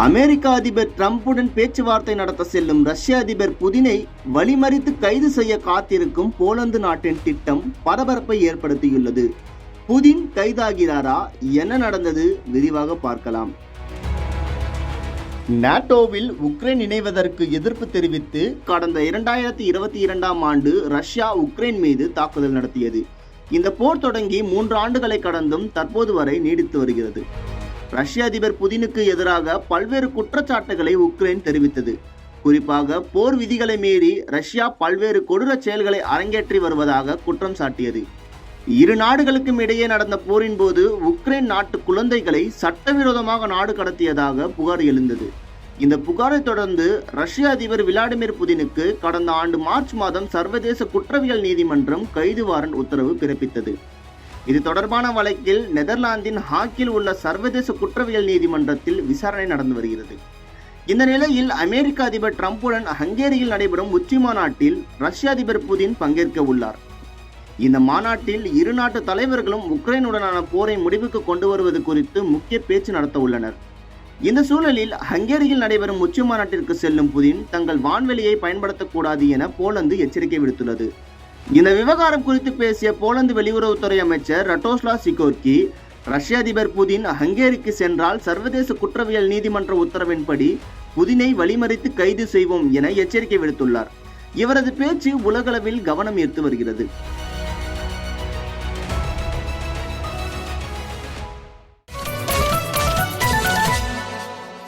அமெரிக்க அதிபர் டிரம்புடன் பேச்சுவார்த்தை நடத்த செல்லும் ரஷ்ய அதிபர் புதினை வழிமறித்து கைது செய்ய காத்திருக்கும் போலந்து நாட்டின் திட்டம் பரபரப்பை ஏற்படுத்தியுள்ளது. புதின் கைதாகிறாரா? என்ன நடந்தது? விரிவாக பார்க்கலாம். நாட்டோவில் உக்ரைன் இணைவதற்கு எதிர்ப்பு தெரிவித்து கடந்த 2022ஆம் ஆண்டு ரஷ்யா உக்ரைன் மீது தாக்குதல் நடத்தியது. இந்த போர் தொடங்கி 3 ஆண்டுகளை கடந்தும் தற்போது வரை நீடித்து வருகிறது. ரஷ்ய அதிபர் புதினுக்கு எதிராக பல்வேறு குற்றச்சாட்டுகளை உக்ரைன் தெரிவித்தது. குறிப்பாக போர் விதிகளை மீறி ரஷ்யா பல்வேறு கொடூர செயல்களை அரங்கேற்றி வருவதாக குற்றம் சாட்டியது. இரு நாடுகளுக்கும் இடையே நடந்த போரின் போது உக்ரைன் நாட்டு குழந்தைகளை சட்டவிரோதமாக நாடு கடத்தியதாக புகார் எழுந்தது. இந்த புகாரை தொடர்ந்து ரஷ்ய அதிபர் விளாடிமிர் புதினுக்கு கடந்த ஆண்டு மார்ச் மாதம் சர்வதேச குற்றவியல் நீதிமன்றம் கைது வாரண்ட் உத்தரவு பிறப்பித்தது. இது தொடர்பான வழக்கில் நெதர்லாந்தின் ஹாக்கில் உள்ள சர்வதேச குற்றவியல் நீதிமன்றத்தில் விசாரணை நடந்து வருகிறது. இந்த நிலையில் அமெரிக்க அதிபர் டிரம்புடன் ஹங்கேரியில் நடைபெறும் உச்சி மாநாட்டில் ரஷ்ய அதிபர் புதின் பங்கேற்க உள்ளார். இந்த மாநாட்டில் இரு நாட்டு தலைவர்களும் உக்ரைனுடனான போரை முடிவுக்கு கொண்டு வருவது குறித்து முக்கிய பேச்சு நடத்த உள்ளனர். இந்த சூழலில் ஹங்கேரியில் நடைபெறும் உச்சி மாநாட்டிற்கு செல்லும் புதின் தங்கள் வான்வெளியை பயன்படுத்தக்கூடாது என போலந்து எச்சரிக்கை விடுத்துள்ளது. இந்த விவகாரம் குறித்து பேசிய போலந்து வெளியுறவுத்துறை அமைச்சர் ரட்டோஸ்லாவ் சிகோர்ஸ்கி, ரஷ்ய அதிபர் புதின் ஹங்கேரிக்கு சென்றால் சர்வதேச குற்றவியல் நீதிமன்ற உத்தரவின்படி புதினை வழிமறித்து கைது செய்வோம் என எச்சரிக்கை விடுத்துள்ளார். இவரது பேச்சு உலகளவில் கவனம் ஈர்த்து வருகிறது.